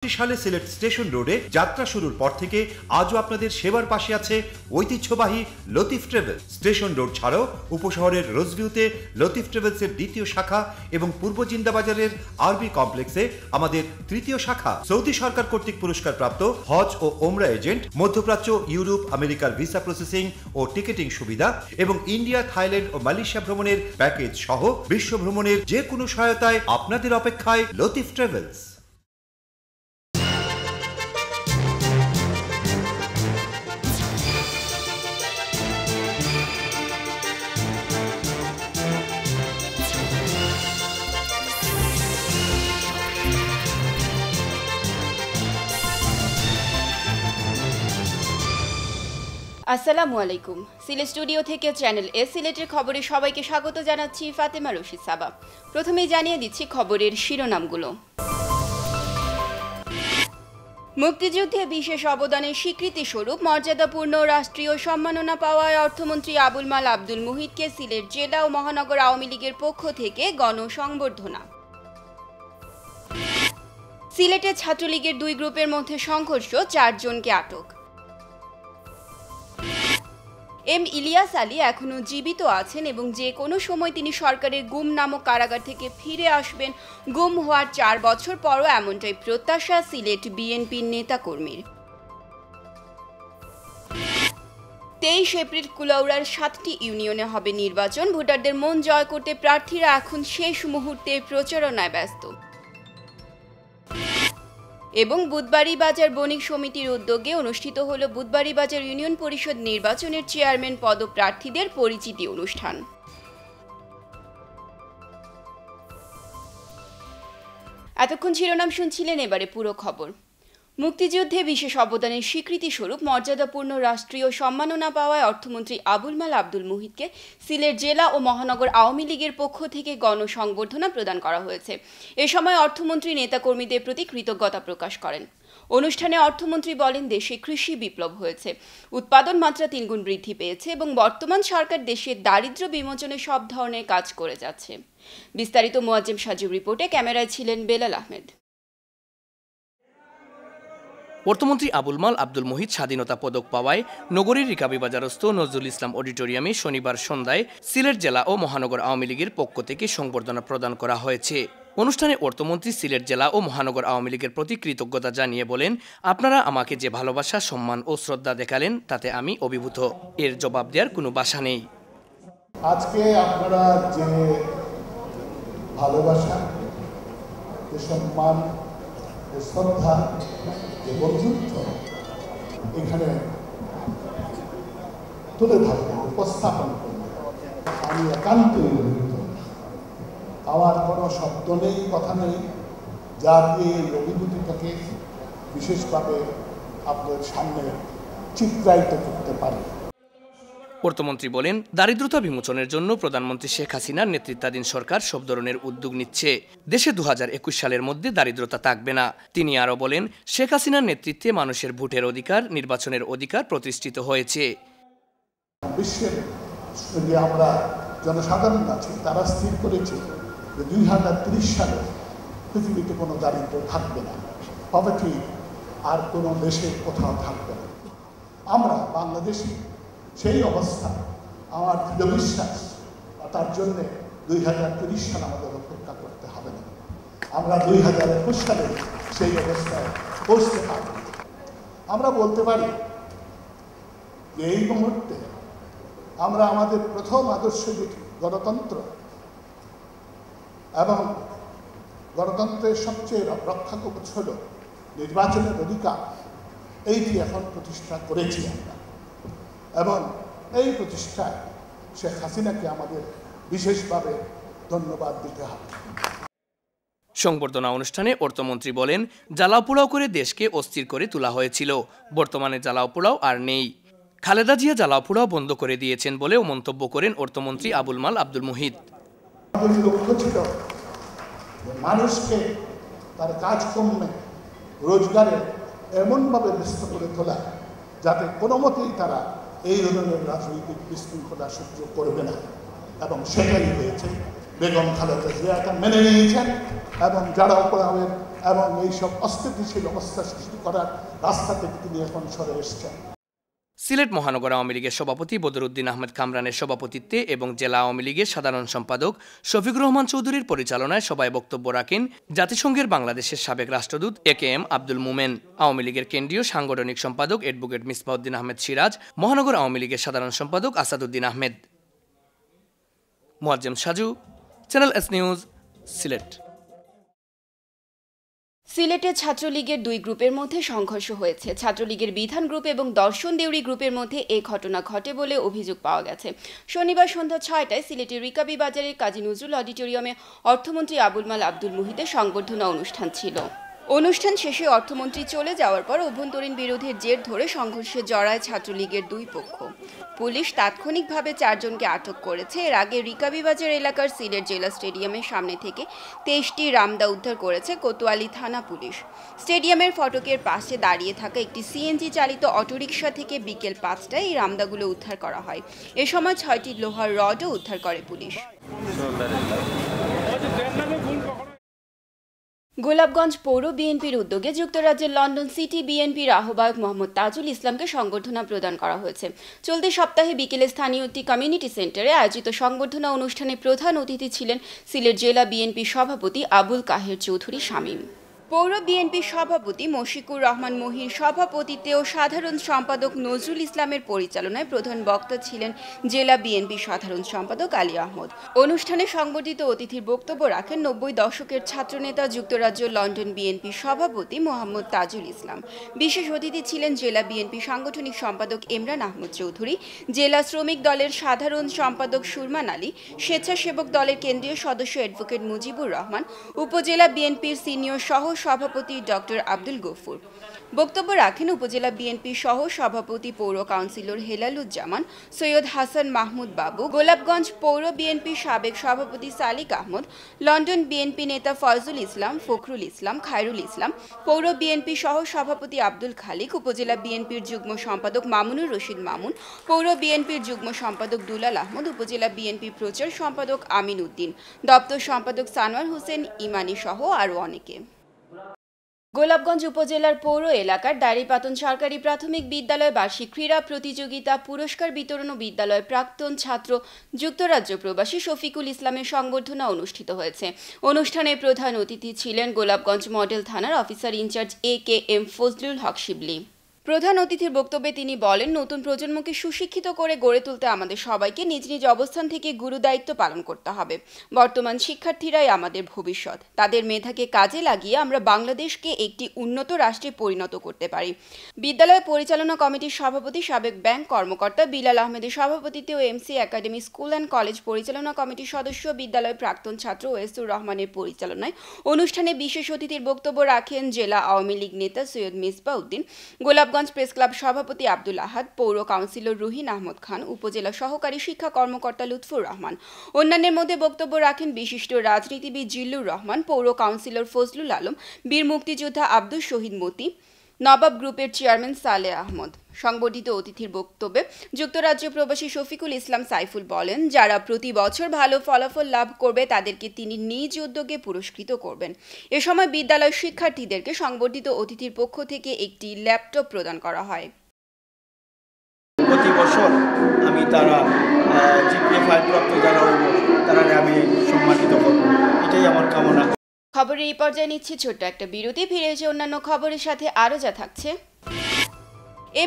সালে সিলেট স্টেশন রোডে যাত্রা শুরুর পর থেকে আজও আপনাদের সেবার পাশে আছে ঐতিহ্যবাহী লতিফ ট্রাভেলস। স্টেশন রোড ছাড়াও উপশহরের রোজভিউতে লতিফ ট্রাভেলসের দ্বিতীয় শাখা এবং পূর্ব জিন্দাবাজারের আরবি কমপ্লেক্সে আমাদের তৃতীয় শাখা। সৌদি সরকার কর্তৃক পুরস্কারপ্রাপ্ত হজ ও ওমরা এজেন্ট, মধ্যপ্রাচ্য, ইউরোপ, আমেরিকার ভিসা প্রসেসিং ও টিকেটিং সুবিধা এবং ইন্ডিয়া, থাইল্যান্ড ও মালয়েশিয়া ভ্রমণের প্যাকেজ সহ বিশ্ব ভ্রমণের যে কোনো সহায়তায় আপনাদের অপেক্ষায় লতিফ ট্রাভেলস। আসসালামু আলাইকুম। সিলেট স্টুডিও থেকে চ্যানেল এ সিলেটের খবরে সবাইকে স্বাগত জানাচ্ছি ফাতেমা রশিদ সাবা। প্রথমেই জানিয়ে দিচ্ছি খবরের শিরোনামগুলো। মুক্তিযুদ্ধে বিশেষ অবদানের স্বীকৃতি স্বরূপ মর্যাদাপূর্ণ রাষ্ট্রীয় সম্মাননা পাওয়ায় অর্থমন্ত্রী আবুল মাল আব্দুল মুহিতকে সিলেট জেলা ও মহানগর আওয়ামী লীগের পক্ষ থেকে গণসংবর্ধনা। সিলেটে ছাত্রলীগের দুই গ্রুপের মধ্যে সংঘর্ষ, 4 জনকে আটক। এম ইলিয়াস আলী এখনও জীবিত আছেন এবং যে কোনো সময় তিনি সরকারের গুম নামক কারাগার থেকে ফিরে আসবেন। গুম হওয়ার 4 বছর পরও এমনটাই প্রত্যাশা সিলেট বিএনপির নেতাকর্মীর। 23 এপ্রিল কুলাউড়ার 7টি ইউনিয়নে হবে নির্বাচন। ভোটারদের মন জয় করতে প্রার্থীরা এখন শেষ মুহূর্তে প্রচারণায় ব্যস্ত। এবং বুধবাড়ী বাজার বণিক সমিতির উদ্যোগে অনুষ্ঠিত হল বুধবাড়ী বাজার ইউনিয়ন পরিষদ নির্বাচনের চেয়ারম্যান পদপ্রার্থীদের পরিচিতি অনুষ্ঠান। এতক্ষণ শিরোনাম শুনছিলেন, এবারে পুরো খবর। মুক্তিযুদ্ধে বিশেষ অবদানের স্বীকৃতি স্বরূপ মর্যাদাপূর্ণ রাষ্ট্রীয় সম্মাননা পাওয়ায় অর্থমন্ত্রী আবুল মাল আব্দুল মুহিতকে সিলেট জেলা ও মহানগর আওয়ামী লীগের পক্ষ থেকে গণসংবর্ধনা প্রদান করা হয়েছে। এ সময় অর্থমন্ত্রী নেতাকর্মীদের প্রতি কৃতজ্ঞতা প্রকাশ করেন। অনুষ্ঠানে অর্থমন্ত্রী বলেন, দেশে কৃষি বিপ্লব হয়েছে, উৎপাদন মাত্রা 3 গুণ বৃদ্ধি পেয়েছে এবং বর্তমান সরকার দেশের দারিদ্র্য বিমোচনে সব ধরনের কাজ করে যাচ্ছে। বিস্তারিত মোয়াজ্জেম সাজুর রিপোর্টে, ক্যামেরায় ছিলেন বেলাল আহমেদ। অর্থমন্ত্রী আবুল মাল আব্দুল মুহিত স্বাধীনতা পদক পাওয়ায় নগরীর রিকাবিবাজারস্থ নজরুল ইসলাম অডিটোরিয়ামে শনিবার সন্ধ্যায় সিলেট জেলা ও মহানগর আওয়ামী লীগের পক্ষ থেকে সংবর্ধনা প্রদান করা হয়েছে। অনুষ্ঠানে অর্থমন্ত্রী সিলেট জেলা ও মহানগর আওয়ামী লীগের প্রতি কৃতজ্ঞতা জানিয়ে বলেন, আপনারা আমাকে যে ভালোবাসা, সম্মান ও শ্রদ্ধা দেখালেন তাতে আমি অভিভূত। এর জবাব দেওয়ার কোনো ভাষা নেই। আজকে আপনারা যে ভালোবাসা, যে সম্মান, যে শ্রদ্ধা, যে বন্ধুত্ব এখানে তুলে ধরবেন, উপস্থাপন করবেন, আমি একান্তই অভিভূত। আমার কোনো শব্দ নেই, কথা নেই যা দিয়ে এই অভিভূতিটাকে বিশেষভাবে আপনার সামনে চিত্রায়িত করতে পারে। অর্থমন্ত্রী বলেন, দারিদ্রতা বিমোচনের জন্য প্রধানমন্ত্রী শেখ হাসিনার নেতৃত্বাধীন সরকার সব ধরনের উদ্যোগ নিচ্ছে। দেশে 2021 সালের মধ্যে দারিদ্রতা থাকবে না। তিনি আরও বলেন, শেখ হাসিনার নেতৃত্বে মানুষের ভোটের অধিকার, নির্বাচনের অধিকার প্রতিষ্ঠিত হয়েছে। বিশ্বের যে আমরা জনসাধারণ আছি তারা স্থির করেছে যে 2030 সালে পৃথিবীতে কোনো দারিদ্র থাকবে না, পভার্টি আর কোনো দেশে কোথাও থাকবে না। আমরা বাংলাদেশি সেই অবস্থা, আমার দৃঢ় বিশ্বাস, তার জন্যে 2030 সাল আমাদের অপেক্ষা করতে হবে না। আমরা 2021 সালে সেই অবস্থায় পৌঁছতে পারব। আমরা বলতে পারি যে এই মুহূর্তে আমরা আমাদের প্রথম আদর্শ যেটি গণতন্ত্র এবং গণতন্ত্রের সবচেয়ে রক্ষা কবচ হল নির্বাচনের অধিকার, এইটি এখন প্রতিষ্ঠা করেছি আমরা এবং এই প্রতিষ্ঠায় শেখ হাসিনাকে আমাদের বিশেষভাবে ধন্যবাদ দিতে হবে। সংবর্ধনা অনুষ্ঠানে অর্থমন্ত্রী বলেন, জ্বালাও পোড়াও করে দেশকে অস্থির করে তোলা হয়েছিল, বর্তমানে জ্বালাও পোড়াও আর নেই। খালেদা জিয়া জ্বালাও পোড়াও বন্ধ করে দিয়েছেন বলেও মন্তব্য করেন অর্থমন্ত্রী আবুল মাল আব্দুল মুহিত। আমাদের লক্ষ্য ছিল মানুষকে তার কাজকর্মে, রোজগারে এমনভাবে ব্যস্ত করে তোলা যাতে কোনো মতেই তারা এই ধরনের রাজনৈতিক বিশৃঙ্খলা সহ্য করবে না, এবং সেটাই হয়েছে। বেগম খালেদা জিয়া এটা মেনে নিয়েছেন এবং যারা অপরাধের এবং এইসব অস্থিতিশীল অবস্থা সৃষ্টি করার রাস্তা থেকে তিনি এখন সরে এসেছেন। সিলেট মহানগর আওয়ামী লীগের সভাপতি বদরুদ্দিন আহমেদ কামরানের সভাপতিত্বে এবং জেলা আওয়ামী লীগের সাধারণ সম্পাদক শফিকুর রহমান চৌধুরীর পরিচালনায় সভায় বক্তব্য রাখেন জাতিসংঘের বাংলাদেশের সাবেক রাষ্ট্রদূত AKM আব্দুল মোমেন, আওয়ামী লীগের কেন্দ্রীয় সাংগঠনিক সম্পাদক অ্যাডভোকেট মিসবাউদ্দিন আহমেদ সিরাজ, মহানগর আওয়ামী লীগের সাধারণ সম্পাদক Asaduddin Ahmed. Muazzem Saju, channel S news, Sylhet. সিলেটে ছাত্রলীগের দুই গ্রুপের মধ্যে সংঘর্ষ হয়েছে। ছাত্রলীগের বিধান গ্রুপ এবং দর্শন দেউরি গ্রুপের মধ্যে এই ঘটনা ঘটে বলে অভিযোগ পাওয়া গেছে। শনিবার সন্ধ্যা ৬টায় সিলেটের রিকাবি বাজারের কাজী নজরুল অডিটোরিয়ামে অর্থমন্ত্রী আবুল মাল আব্দুল মুহিতের সংবর্ধনা অনুষ্ঠান ছিল। অনুষ্ঠান শেষে অর্থমন্ত্রী চলে যাওয়ার পর অভ্যন্তরীণ বিরোধের জের ধরে সংঘর্ষে জড়ায় ছাত্রলীগের দুই পক্ষ। পুলিশ তাৎক্ষণিকভাবে ৪ জনকে আটক করেছে। এর আগে রিকাবিবাজার এলাকার সিলেট জেলা স্টেডিয়ামের সামনে থেকে ২৩টি রামদা উদ্ধার করেছে কোতোয়ালি থানা পুলিশ। স্টেডিয়ামের ফটকের পাশে দাঁড়িয়ে থাকা একটি সিএনজি চালিত অটোরিকশা থেকে বিকেল ৫টায় এই রামদাগুলো উদ্ধার করা হয়। এ সময় ৬টি লোহার রডও উদ্ধার করে পুলিশ। গোলাপগঞ্জ পৌর বিএনপির উদ্যোগে যুক্তরাজ্যের লন্ডন সিটি বিএনপির আহ্বায়ক মোহাম্মদ তাজুল ইসলামকে সংবর্ধনা প্রদান করা হয়েছে। চলতি সপ্তাহে বিকেলে স্থানীয় একটি কমিউনিটি সেন্টারে আয়োজিত সংবর্ধনা অনুষ্ঠানে প্রধান অতিথি ছিলেন সিলেট জেলা বিএনপির সভাপতি আবুল কাহের চৌধুরী শামীম। পৌর বিএনপির সভাপতি মশিকুর রহমান মহির সভাপতিত্বে ও সাধারণ সম্পাদক নজরুল ইসলামের পরিচালনায় প্রধান বক্তা ছিলেন জেলা বিএনপির সাধারণ সম্পাদক আলী আহমদ। অনুষ্ঠানে সংবর্ধিত অতিথির বক্তব্য রাখেন ৯০ দশকের ছাত্রনেতা যুক্তরাজ্য লন্ডন বিএনপির সভাপতি মোহাম্মদ তাজুল ইসলাম। বিশেষ অতিথি ছিলেন জেলা বিএনপি সাংগঠনিক সম্পাদক ইমরান আহমদ চৌধুরী, জেলা শ্রমিক দলের সাধারণ সম্পাদক সুরমান আলী, স্বেচ্ছাসেবক দলের কেন্দ্রীয় সদস্য অ্যাডভোকেট মুজিবুর রহমান, উপজেলা বিএনপির সিনিয়র সহ সভাপতি ডক্টর আব্দুল গফুর। বক্তব্য রাখেন উপজেলা বিএনপি সহ সভাপতি পৌর কাউন্সিলর হেলালুজ্জামান, সৈয়দ হাসান মাহমুদ বাবু, গোলাপগঞ্জ পৌর বিএনপির সাবেক সভাপতি সালিক আহমদ, লন্ডন বিএনপি নেতা ফয়জুল ইসলাম, ফখরুল ইসলাম, খায়রুল ইসলাম, পৌর বিএনপি সহ সভাপতি আব্দুল খালিক, উপজেলা বিএনপির যুগ্ম সম্পাদক মামুনুর রশিদ মামুন, পৌর বিএনপির যুগ্ম সম্পাদক দুলাল আহমদ, উপজেলা বিএনপি প্রচার সম্পাদক আমিন উদ্দিন, দপ্তর সম্পাদক সানোয়ার হোসেন ইমানি সহ আরও অনেকে। গোলাপগঞ্জ উপজেলার পৌর এলাকার দাঁড়িপাতন সরকারি প্রাথমিক বিদ্যালয় বার্ষিক ক্রীড়া প্রতিযোগিতা পুরস্কার বিতরণ ও বিদ্যালয়ের প্রাক্তন ছাত্র যুক্তরাজ্য প্রবাসী শফিকুল ইসলামের সংবর্ধনা অনুষ্ঠিত হয়েছে। অনুষ্ঠানে প্রধান অতিথি ছিলেন গোলাপগঞ্জ মডেল থানার অফিসার ইনচার্জ AKM ফজলুল হক শিবলি। প্রধান অতিথির বক্তব্যে তিনি বলেন, নতুন প্রজন্মকে সুশিক্ষিত করে গড়ে তুলতে আমাদের সবাইকে নিজ নিজ অবস্থান থেকে গুরুদায়িত্ব পালন করতে হবে। বর্তমান শিক্ষার্থীরাই আমাদের ভবিষ্যৎ। তাদের মেধাকে কাজে লাগিয়ে আমরা বাংলাদেশকে একটি উন্নত রাষ্ট্রে পরিণত করতে পারি। বিদ্যালয় পরিচালনা কমিটির সভাপতি সাবেক ব্যাংক কর্মকর্তা বিলাল আহমেদের সভাপতিত্বে ও MC academy school and college পরিচালনা কমিটির সদস্য বিদ্যালয়ের প্রাক্তন ছাত্র ওয়েসুর রহমানের পরিচালনায় অনুষ্ঠানে বিশেষ অতিথির বক্তব্য রাখেন জেলা আওয়ামী লীগ নেতা সৈয়দ মিসবাউদ্দিন, গোলাপগঞ্জ প্রেস ক্লাব সভাপতি আব্দুল আহাদ, পৌর কাউন্সিলর রুহিন আহমদ খান, উপজেলা সহকারী শিক্ষা কর্মকর্তা লুৎফুর রহমান। অন্যান্যের মধ্যে বক্তব্য রাখেন বিশিষ্ট রাজনীতিবিদ জিল্লুর রহমান, পৌর কাউন্সিলর ফজলুল আলম, বীর মুক্তিযোদ্ধা আব্দুল শহীদ মতি, নবাব গ্রুপের চেয়ারম্যান সালেহ আহমদ। সংবর্ধিত অতিথির বক্তব্যে যুক্তরাজ্য প্রবাসী শফিকুল ইসলাম সাইফুল বলেন, যারা প্রতি বছর ভালো ফলাফল লাভ করবে তাদেরকে তিনি নিজ উদ্যোগে পুরস্কৃত করবেন। এ সময় বিদ্যালয় শিক্ষার্থীদেরকে সংবর্ধিত অতিথির পক্ষ থেকে একটি ল্যাপটপ প্রদান করা হয়। প্রতি বছর আমি তারা GPA 5 প্রাপ্ত যারা হইব তারা আমি সম্মানিত করব, এটাই আমার কামনা। খবরের এই পর্যায়ে নিচ্ছি ছোট্ট একটা বিরতি। ফিরে এসে অন্যান্য খবরের সাথে আরও যা থাকছে।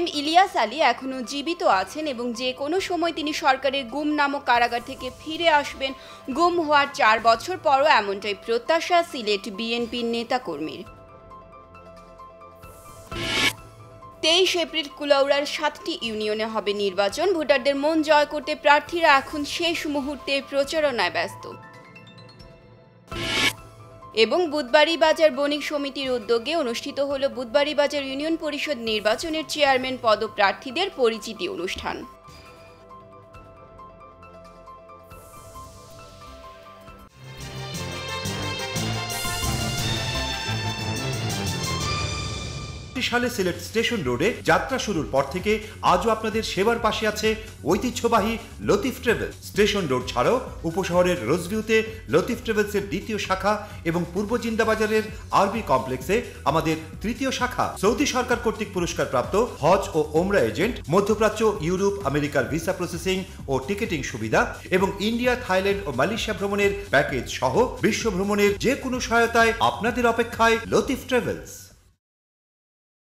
M ইলিয়াস আলী এখনও জীবিত আছেন এবং যে কোনো সময় তিনি সরকারের গুম নামক কারাগার থেকে ফিরে আসবেন। গুম হওয়ার 4 বছর পরও এমনটাই প্রত্যাশা সিলেট বিএনপির নেতাকর্মীর। 23 এপ্রিল কুলাউড়ার 7টি ইউনিয়নে হবে নির্বাচন। ভোটারদের মন জয় করতে প্রার্থীরা এখন শেষ মুহূর্তে প্রচারণায় ব্যস্ত। এবং বুধবাড়ী বাজার বণিক সমিতির উদ্যোগে অনুষ্ঠিত হলো বুধবাড়ী বাজার ইউনিয়ন পরিষদ নির্বাচনের চেয়ারম্যান পদপ্রার্থীদের পরিচিতি অনুষ্ঠান। সালে সিলেট স্টেশন রোডে যাত্রা শুরুর পর থেকে আজও আপনাদের সেবার পাশে আছে ঐতিহ্যবাহী লতিফ ট্রাভেলস। স্টেশন রোড ছাড়াও উপশহরের রোজভিউতে লতিফ ট্রাভেলসের দ্বিতীয় শাখা এবং পূর্ব জিন্দাবাজারের আরবি কমপ্লেক্সে আমাদের তৃতীয় শাখা। সৌদি সরকার কর্তৃক পুরস্কারপ্রাপ্ত হজ ও ওমরা এজেন্ট, মধ্যপ্রাচ্য, ইউরোপ, আমেরিকার ভিসা প্রসেসিং ও টিকেটিং সুবিধা এবং ইন্ডিয়া, থাইল্যান্ড ও মালয়েশিয়া ভ্রমণের প্যাকেজ সহ বিশ্ব ভ্রমণের যে কোনো সহায়তায় আপনাদের অপেক্ষায় লতিফ ট্রাভেলস।